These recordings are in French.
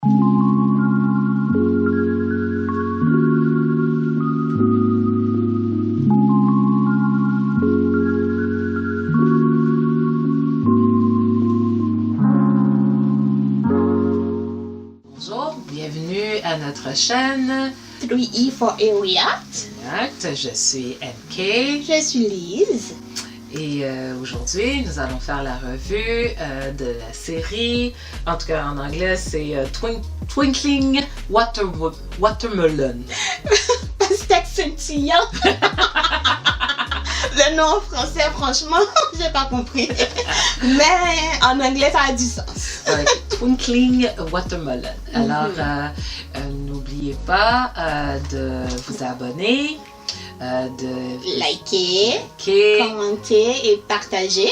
Bonjour, bienvenue à notre chaîne 3E for React. React. Je suis MK Je suis Lise. et aujourd'hui nous allons faire la revue de la série, en tout cas en anglais c'est Twinkling Watermelon. Pastèque scintillant. Le nom en français, franchement, j'ai pas compris. Mais en anglais, ça a du sens. Twinkling Watermelon. Alors, n'oubliez pas de vous abonner, de Likez, liker, commenter et partager.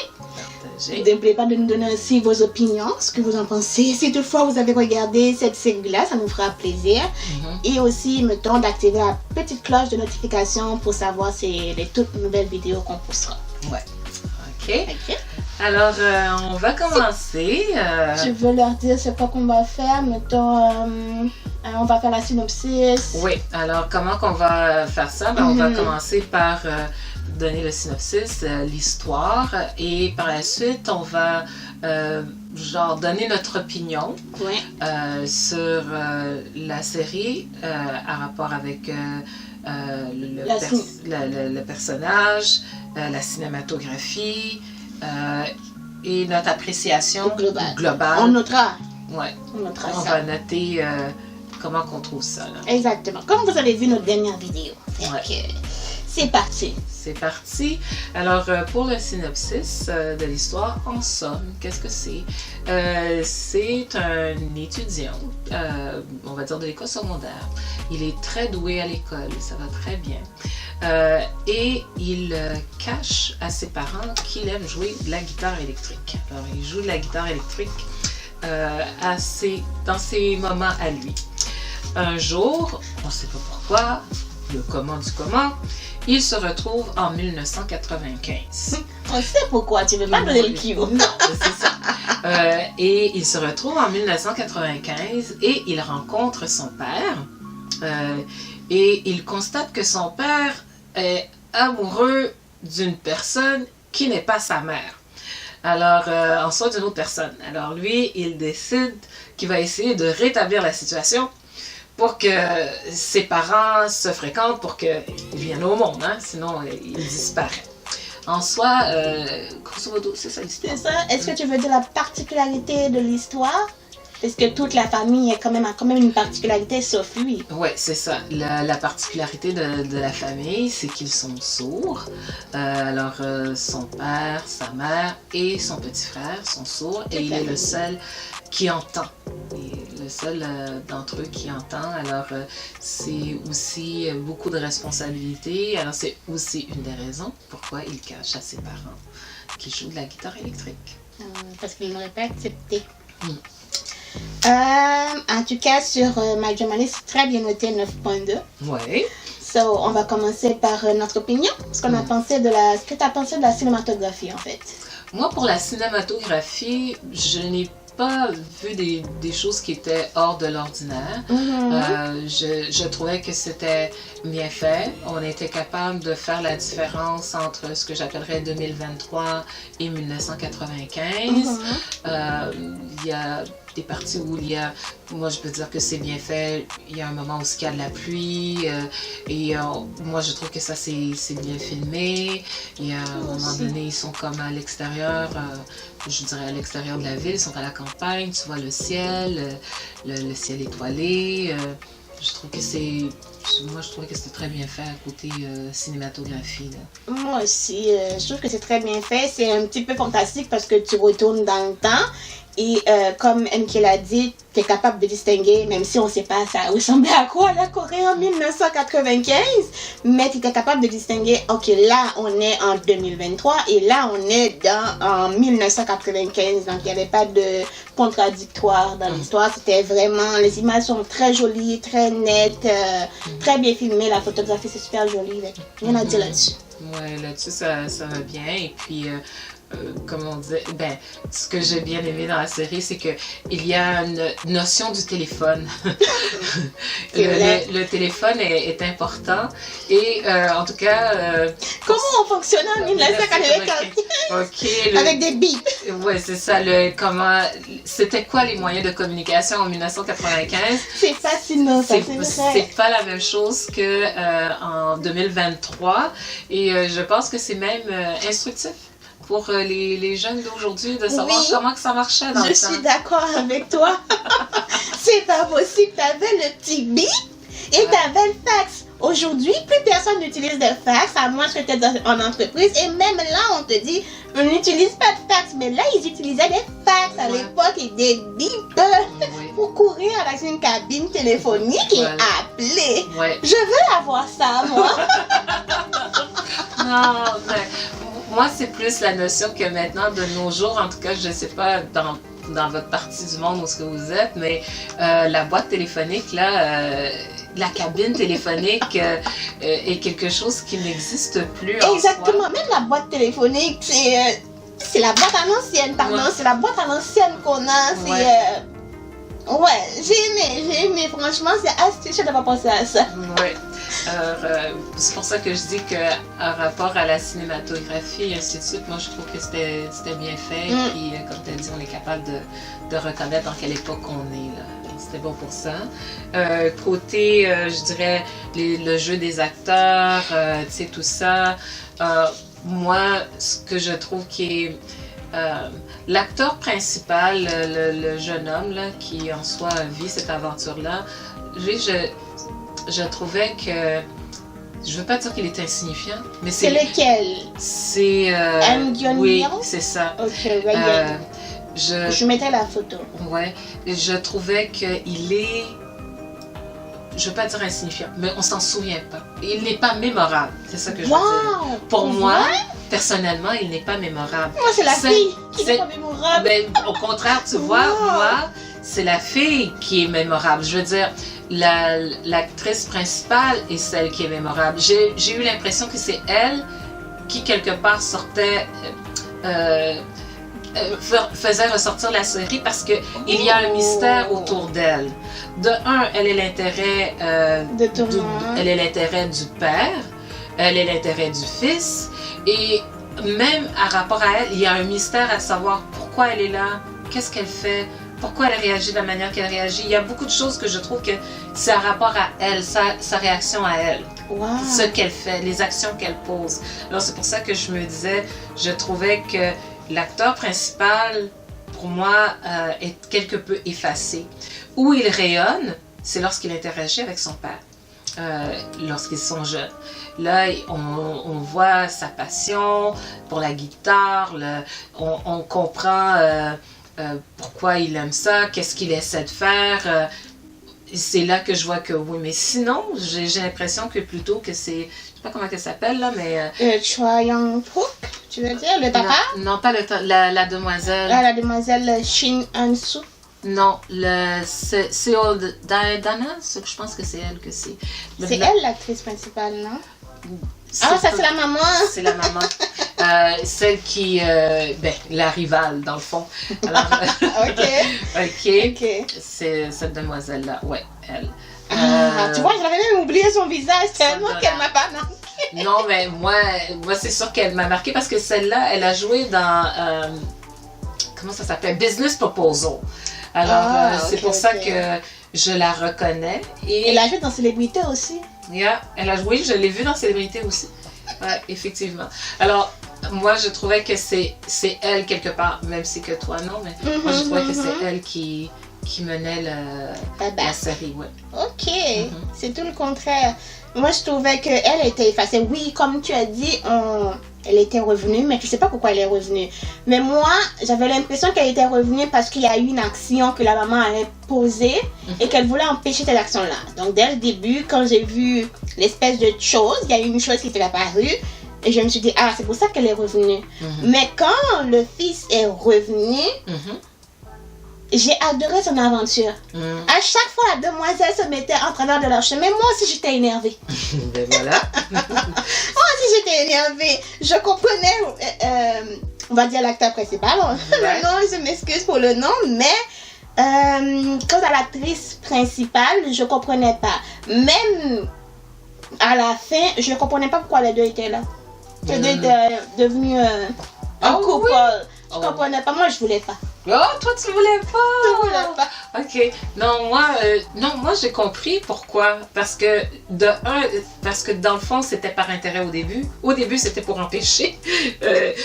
partager. N'oubliez pas de nous donner aussi vos opinions, ce que vous en pensez. Si toutefois vous avez regardé cette série-là, ça nous fera plaisir. Et aussi, mettons d'activer la petite cloche de notification pour savoir les toutes nouvelles vidéos qu'on postera. Ouais. OK. Ok. Alors, on va commencer. Je veux leur dire c'est quoi qu'on va faire. Mettons, on va faire la synopsis. Oui, alors comment qu'on va faire ça? Ben, on va commencer par donner le synopsis, l'histoire, et par la suite, on va donner notre opinion Ouais. sur la série à rapport avec le personnage, la cinématographie et notre appréciation globale. On notera. Ouais. On notera On ça. va noter comment qu'on trouve ça. Là. Exactement. Comme vous avez vu notre dernière vidéo. Ouais. Donc, c'est parti. C'est parti. Alors, pour le synopsis de l'histoire, en somme, qu'est-ce que c'est? C'est un étudiant, on va dire de l'école secondaire. Il est très doué à l'école, ça va très bien. Et il cache à ses parents qu'il aime jouer de la guitare électrique. Alors, il joue de la guitare électrique dans ses moments à lui. Un jour, on ne sait pas pourquoi, le comment du comment, il se retrouve en 1995. On sait pourquoi, tu veux pas donner le cue. Non, c'est ça. Et il se retrouve en 1995 et il rencontre son père. Et il constate que son père est amoureux d'une personne qui n'est pas sa mère. Alors, en soit d'une autre personne. Alors lui, il décide qu'il va essayer de rétablir la situation pour que ses parents se fréquentent, pour qu'ils viennent au monde, hein? Sinon il disparaît. En soi, grosso modo, c'est ça l'histoire. C'est ça. Est-ce que tu veux dire la particularité de l'histoire? Parce que toute la famille a quand même une particularité sauf lui. Oui, c'est ça. La particularité de la famille, c'est qu'ils sont sourds. Alors, son père, sa mère et son petit frère sont sourds et il est le seul qui entend. Il est le seul d'entre eux qui entend. Alors, c'est aussi beaucoup de responsabilités. Alors, c'est aussi une des raisons pourquoi il cache à ses parents qu'il joue de la guitare électrique. Parce qu'il n'aurait pas accepté. En tout cas, sur MyJournalist, c'est très bien noté 9.2. Oui. So, on va commencer par notre opinion. Ce qu'on a pensé ce que tu as pensé de la cinématographie, en fait. Moi, pour la cinématographie, je n'ai pas vu des choses qui étaient hors de l'ordinaire. Je trouvais que c'était bien fait. On était capable de faire la différence entre ce que j'appellerais 2023 et 1995. Il y a des parties où moi je peux dire que c'est bien fait, il y a un moment où il y a de la pluie, moi je trouve que ça c'est bien filmé, et à un moment donné ils sont comme à l'extérieur, je dirais à l'extérieur de la ville, ils sont à la campagne, tu vois le ciel, le ciel étoilé, je trouve que je trouvais que c'était très bien fait à côté cinématographie. Là. Moi aussi, je trouve que c'est très bien fait. C'est un petit peu fantastique parce que tu retournes dans le temps. Et comme MK l'a dit, tu es capable de distinguer, même si on ne sait pas ça ressemblait à quoi la Corée en 1995, mais tu es capable de distinguer, ok, là on est en 2023 et là on est en 1995, donc il n'y avait pas de contradictoire dans l'histoire, c'était vraiment, les images sont très jolies, très nettes, très bien filmées, la photographie c'est super joli, rien à dire là-dessus. Ouais, là-dessus, ça va bien. Et puis, comment dire, ben, ce que j'ai bien aimé dans la série, c'est que il y a une notion du téléphone. Le téléphone est important et en tout cas... comment on fonctionnait en 1995 avec des bips. Ouais, c'est ça. C'était quoi les moyens de communication en 1995? C'est fascinant, ça, c'est pas la même chose que en 2023 et je pense que c'est même instructif pour les jeunes d'aujourd'hui de savoir comment que ça marchait dans le temps. Je suis d'accord avec toi. C'est pas possible. T'avais le petit bip et t'avais le fax. Aujourd'hui, plus personne n'utilise de fax, à moins que tu es en entreprise. Et même là, on te dit, on n'utilise pas de fax. Mais là, ils utilisaient des fax à l'époque et des bips pour courir avec une cabine téléphonique et appeler. Je veux avoir ça, moi. Non, mais moi, c'est plus la notion que maintenant, de nos jours, en tout cas, je ne sais pas dans votre partie du monde où ce que vous êtes, mais la boîte téléphonique, là... la cabine téléphonique est quelque chose qui n'existe plus. Exactement, même la boîte téléphonique, c'est la boîte à l'ancienne, pardon, c'est la boîte à l'ancienne qu'on a. J'ai aimé, franchement, c'est astucieux d'avoir pensé à ça. Ouais. C'est pour ça que je dis qu'en rapport à la cinématographie et ainsi de suite, moi je trouve que c'était bien fait. Puis comme tu as dit, on est capable de reconnaître dans quelle époque on est là. C'était bon pour ça. Côté, je dirais, le jeu des acteurs, tu sais, tout ça. Moi, ce que je trouve qui est... l'acteur principal, le jeune homme là, qui en soi vit cette aventure-là, je trouvais que... Je veux pas dire qu'il est insignifiant, mais c'est lequel? C'est... oui, c'est ça. Ok, je mettais la photo. Ouais, je trouvais qu'il est... Je veux pas dire insignifiant, mais on s'en souvient pas. Il n'est pas mémorable, c'est ça que je veux dire. Pour moi, personnellement, il n'est pas mémorable. Moi, c'est la fille qui n'est pas mémorable. Ben, au contraire, tu vois, moi, c'est la fille qui est mémorable. Je veux dire, l'actrice principale est celle qui est mémorable. J'ai eu l'impression que c'est elle qui, quelque part, sortait... faisait ressortir la série parce qu'il y a un mystère autour d'elle. De un, elle est l'intérêt elle est l'intérêt du père, elle est l'intérêt du fils, et même à rapport à elle, il y a un mystère à savoir pourquoi elle est là, qu'est-ce qu'elle fait, pourquoi elle réagit de la manière qu'elle réagit. Il y a beaucoup de choses que je trouve que c'est à rapport à elle, sa réaction à elle. Ce qu'elle fait, les actions qu'elle pose. Alors c'est pour ça que je me disais, je trouvais que l'acteur principal, pour moi, est quelque peu effacé. Où il rayonne, c'est lorsqu'il interagit avec son père, lorsqu'ils sont jeunes. Là, on voit sa passion pour la guitare, on comprend pourquoi il aime ça, qu'est-ce qu'il essaie de faire. C'est là que je vois que oui, mais sinon, j'ai l'impression que plutôt que c'est... Je sais pas comment elle s'appelle, là, mais... Choi Young-hook, tu veux dire, le papa? Non, pas la demoiselle. La demoiselle Shin An-soo. Non, c'est Seol Dana, je pense que c'est elle que c'est. C'est elle l'actrice principale, non? Ah, ça c'est la maman! C'est la maman. Celle qui... la rivale, dans le fond. Alors, ok. C'est cette demoiselle-là, ouais, elle. Tu vois, j'avais même oublié son visage tellement qu'elle m'a pas marqué. Non, mais moi c'est sûr qu'elle m'a marqué parce que celle-là, elle a joué dans... comment ça s'appelle? Business Proposal. Alors, c'est pour ça que je la reconnais. Et elle a joué dans Célébrité aussi. Elle a joué, je l'ai vue dans Célébrité aussi. Ouais, effectivement. Alors, moi, je trouvais que c'est elle quelque part, même si que toi, non, mais moi, je trouvais que c'est elle qui menait la série. Ouais. Ok, c'est tout le contraire. Moi, je trouvais qu'elle était effacée. Oui, comme tu as dit, elle était revenue, mais tu sais pas pourquoi elle est revenue. Mais moi, j'avais l'impression qu'elle était revenue parce qu'il y a eu une action que la maman avait posée et qu'elle voulait empêcher cette action-là. Donc, dès le début, quand j'ai vu l'espèce de chose, il y a eu une chose qui était apparue et je me suis dit, ah, c'est pour ça qu'elle est revenue. Mais quand le fils est revenu, j'ai adoré son aventure. À chaque fois, la demoiselle se mettait en travers de leur chemin. Moi aussi, j'étais énervée. Ben voilà. Moi aussi, j'étais énervée. Je comprenais on va dire l'acteur principal. Ouais. Le nom, je m'excuse pour le nom, mais quant à l'actrice principale, je comprenais pas. Même à la fin, je ne comprenais pas pourquoi les deux étaient là. Les deux étaient devenus un couple. Oui. Je comprenais pas, moi je voulais pas. Oh, toi tu voulais pas. Je voulais pas. Ok. Non, moi j'ai compris pourquoi. Parce que dans le fond c'était par intérêt au début. Au début c'était pour empêcher,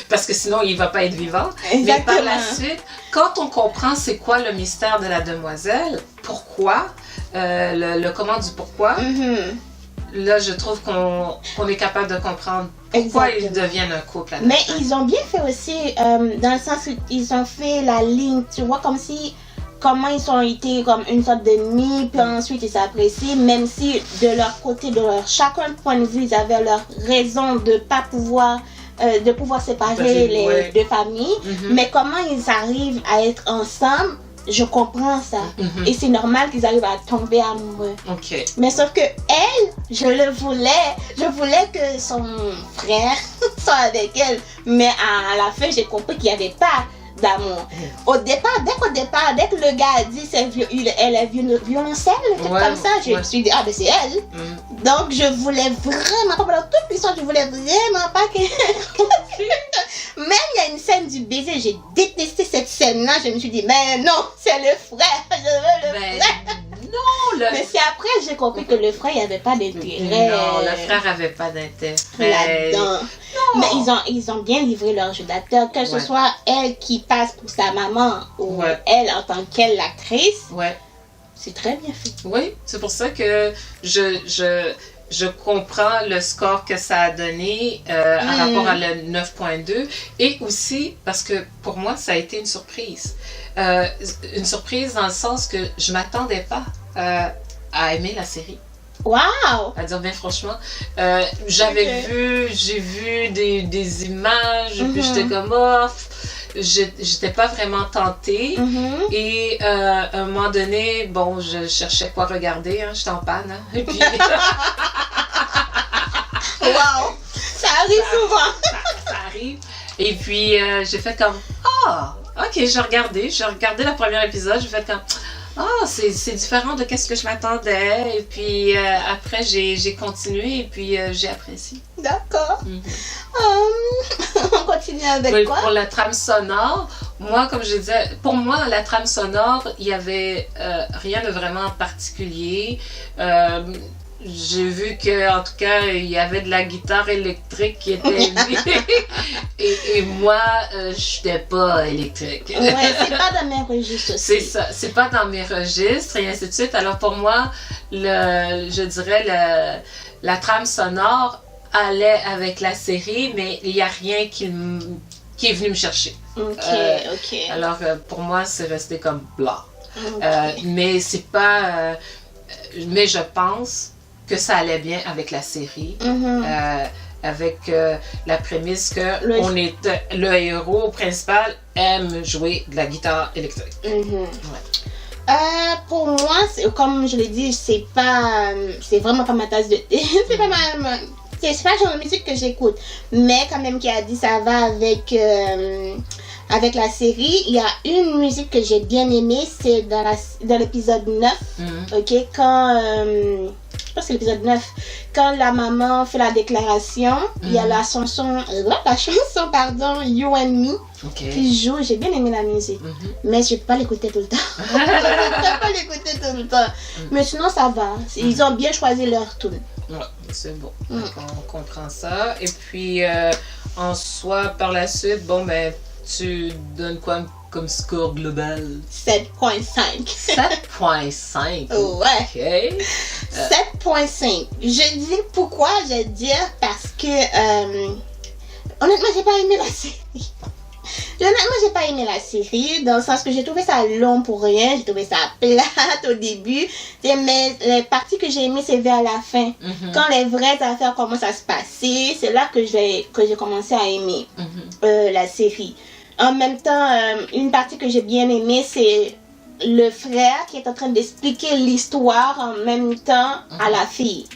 parce que sinon il va pas être vivant. Exactement. Mais par la suite, quand on comprend c'est quoi le mystère de la demoiselle, pourquoi, le comment du pourquoi. Là, je trouve qu'on est capable de comprendre pourquoi ils deviennent un couple. Mais ils ont bien fait aussi, dans le sens où ils ont fait la ligne, tu vois, comme si, comment ils ont été comme une sorte d'ennemis, puis ensuite ils s'apprécient, même si de leur côté, de leur chacun point de vue, ils avaient leur raison de pas pouvoir, séparer les deux familles. Mais comment ils arrivent à être ensemble, je comprends ça. Et c'est normal qu'ils arrivent à tomber amoureux. Ok. Mais sauf que elle, je voulais que son frère soit avec elle. Mais à la fin, j'ai compris qu'il n'y avait pas d'amour. Dès que le gars a dit elle est violoncelle, comme ça, je me suis dit, ah ben c'est elle. Donc je voulais vraiment, pendant toute l'histoire, je voulais vraiment pas que... Même il y a une scène du baiser, j'ai détesté cette scène-là, je me suis dit, mais non, c'est le frère, je veux le frère. Non, Mais c'est après j'ai compris que le frère, il n'y avait pas d'intérêt. Non, le frère n'avait pas d'intérêt. Là-dedans. Mais ils ont bien livré leur jeu d'acteur, que ce soit elle qui passe pour sa maman ou elle en tant qu'elle l'actrice. C'est très bien fait. Oui, c'est pour ça que je comprends le score que ça a donné en rapport à le 9.2 et aussi parce que pour moi, ça a été une surprise. Une surprise dans le sens que je ne m'attendais pas à aimer la série. Wow! À dire bien franchement, j'ai vu des images, puis j'étais comme j'étais pas vraiment tentée. Et à un moment donné, bon, je cherchais quoi regarder, hein, j'étais en panne. Hein, et puis... Wow! Ça arrive souvent! Ça arrive. Et puis, j'ai fait comme, ok, j'ai regardé le premier épisode, j'ai fait comme, c'est différent de ce que je m'attendais. Et puis, après, j'ai continué et puis j'ai apprécié. D'accord. On continue avec quoi? Pour la trame sonore, moi, comme je disais, pour moi, la trame sonore, il n'y avait rien de vraiment particulier. J'ai vu qu'en tout cas, il y avait de la guitare électrique qui était et moi, je n'étais pas électrique. Ouais, c'est pas dans mes registres aussi. C'est ça, c'est pas dans mes registres et ainsi de suite. Alors pour moi, je dirais la trame sonore allait avec la série, mais il n'y a rien qui est venu me chercher. Ok. Alors pour moi, c'est resté comme blanc. Mais c'est pas... mais je pense que ça allait bien avec la série, avec la prémisse que le héros principal aime jouer de la guitare électrique. Pour moi, comme je l'ai dit, c'est vraiment pas ma tasse de thé. C'est pas le genre de musique que j'écoute. Mais quand même, qui a dit ça va avec la série, il y a une musique que j'ai bien aimée, c'est dans l'épisode 9, ok, je pense que c'est l'épisode 9, quand la maman fait la déclaration, il y a la chanson, You and Me, qui joue, j'ai bien aimé la musique, mais je ne peux pas l'écouter tout le temps. Mais sinon ça va, ils ont bien choisi leur tune. Ouais, c'est bon, on comprend ça. Et puis, en soi, par la suite, bon, ben, tu donnes quoi comme score global? 7.5. 7.5? Ouais. Ok. 7.5. Je dis pourquoi, je vais dire parce que, honnêtement, j'ai pas aimé la série. Dans le sens que j'ai trouvé ça long pour rien, j'ai trouvé ça plate au début. Mais les parties que j'ai aimées, c'est vers la fin. Quand les vraies affaires commencent à se passer, c'est là que j'ai commencé à aimer la série. En même temps, une partie que j'ai bien aimée, c'est le frère qui est en train d'expliquer l'histoire en même temps à la fille.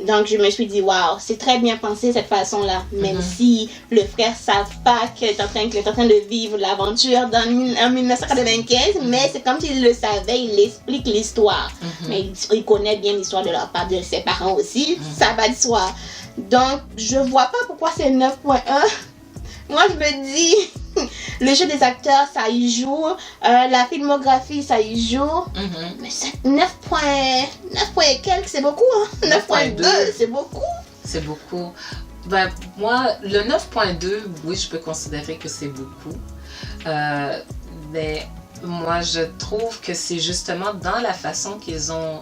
Donc, je me suis dit, waouh, c'est très bien pensé de cette façon-là. Même si le frère ne savent pas qu'il est en train de vivre l'aventure en 1995, mais c'est comme s'il le savait, il explique l'histoire. Mais il connaît bien l'histoire de leur part, de ses parents aussi. Ça va de soi. Donc, je vois pas pourquoi c'est 9.1. Moi, je me dis, le jeu des acteurs, ça y joue. La filmographie, ça y joue. Mais 9 et quelques, c'est beaucoup. 9.2, c'est beaucoup. C'est beaucoup. Ben, moi, le 9.2, oui, je peux considérer que c'est beaucoup. Mais moi, je trouve que c'est justement dans la façon qu'ils ont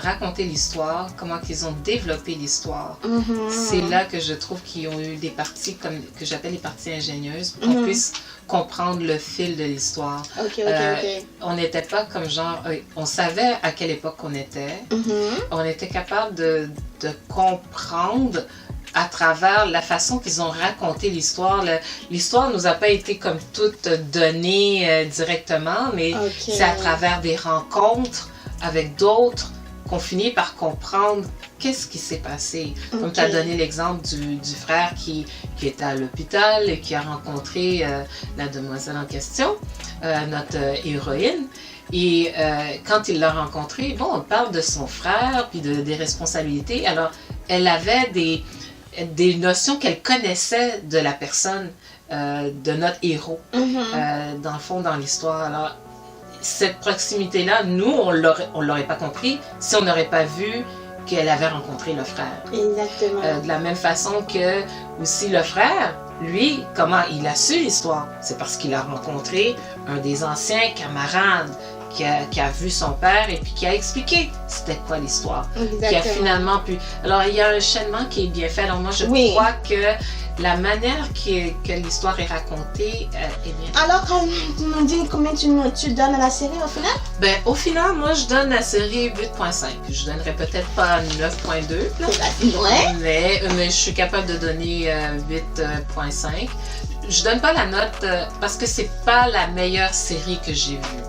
raconté l'histoire, comment qu'ils ont développé l'histoire. C'est là que je trouve qu'ils ont eu des parties que j'appelle les parties ingénieuses pour qu'on puisse comprendre le fil de l'histoire. On n'était pas comme genre... on savait à quelle époque on était. On était capable de comprendre à travers la façon qu'ils ont raconté l'histoire. L'histoire nous a pas été comme toute donnée directement, mais c'est à travers des rencontres avec d'autres qu'on finit par comprendre qu'est-ce qui s'est passé. Comme tu as donné l'exemple du frère qui était à l'hôpital et qui a rencontré la demoiselle en question, notre héroïne. Et quand il l'a rencontrée, bon, on parle de son frère puis des responsabilités. Alors, elle avait des notions qu'elle connaissait de la personne, de notre héros, dans le fond, dans l'histoire. Alors, cette proximité-là, nous, on l'aurait pas compris si on n'aurait pas vu qu'elle avait rencontré le frère. Exactement. De la même façon que aussi le frère, lui, comment il a su l'histoire? C'est parce qu'il a rencontré un des anciens camarades qui a vu son père et puis qui a expliqué c'était quoi l'histoire. Qui a finalement pu... Alors, il y a un enchaînement qui est bien fait. Alors, moi, je crois que la manière que l'histoire est racontée est bien. Alors, tu m'as dit combien tu donnes à la série au final? Ben, au final, moi, je donne la série 8.5. Je donnerais peut-être pas 9.2. Mais je suis capable de donner 8.5. Je donne pas la note parce que c'est pas la meilleure série que j'ai vue.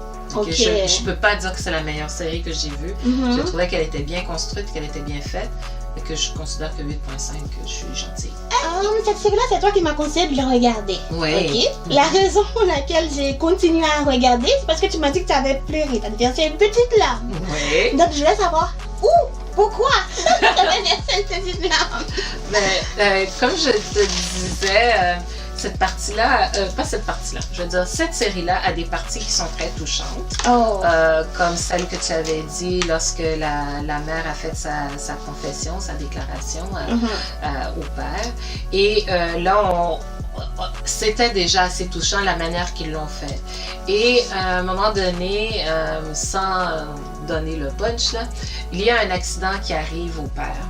Je peux pas dire que c'est la meilleure série que j'ai vue. Je trouvais qu'elle était bien construite, qu'elle était bien faite. Et que je considère que 8.5, que je suis gentille. Cette série-là, c'est toi qui m'as conseillé de la regarder. Oui. La raison pour laquelle j'ai continué à regarder, c'est parce que tu m'as dit que tu avais pleuré. Tu as versé une petite larme. Oui. Donc, je voulais savoir pourquoi tu avais versé une petite larme. Mais, comme je te disais... cette partie-là, pas cette partie-là, je veux dire, cette série-là a des parties qui sont très touchantes. Comme celle que tu avais dit lorsque la mère a fait sa confession, sa déclaration au père. Et là, c'était déjà assez touchant la manière qu'ils l'ont fait. Et à un moment donné, sans donner le punch, là, il y a un accident qui arrive au père.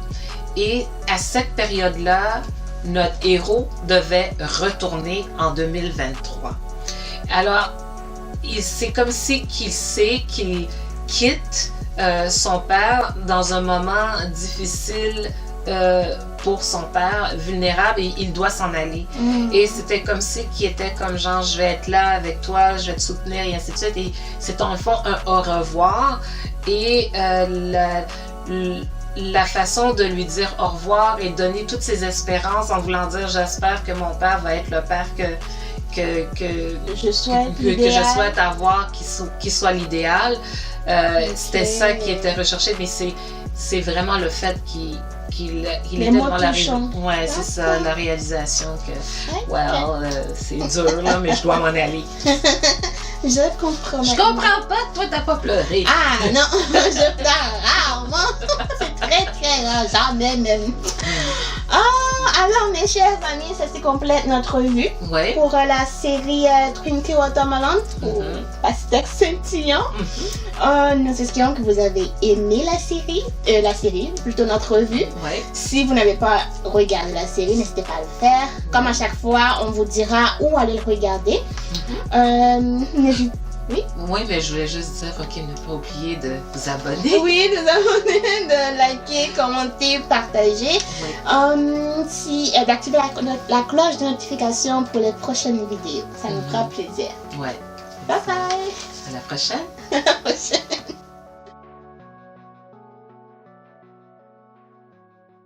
Et à cette période-là, notre héros devait retourner en 2023. Alors, c'est comme si qu'il sait qu'il quitte son père dans un moment difficile pour son père, vulnérable, et il doit s'en aller. Et c'était comme si qu'il était comme genre, je vais être là avec toi, je vais te soutenir, et ainsi de suite. Et c'est en fond un au revoir. Et la façon de lui dire au revoir et donner toutes ses espérances en voulant dire j'espère que mon père va être le père que je souhaite avoir, qui soit l'idéal. C'était ça qui était recherché, mais c'est vraiment le fait qu'il était devant la réalisation. Ouais, c'est ça, la réalisation que c'est dur là, mais je dois m'en aller. Je comprends. Je comprends pas que toi t'as pas pleuré. Ah non, je pleure rarement. C'est très très rare, jamais même. Alors mes chers amis, ça c'est complète notre revue pour la série Trinity Watermelon ou Pastèque Scintillant. Nous espérons que vous avez aimé la série, plutôt notre revue. Si vous n'avez pas regardé la série, n'hésitez pas à le faire. Comme à chaque fois, on vous dira où aller le regarder. Oui, mais je voulais juste dire, ne pas oublier de vous abonner. Oui, de vous abonner, de liker, commenter, partager. D'activer la cloche de notification pour les prochaines vidéos. Ça nous fera plaisir. Ouais. Bye bye. À la prochaine. À la prochaine.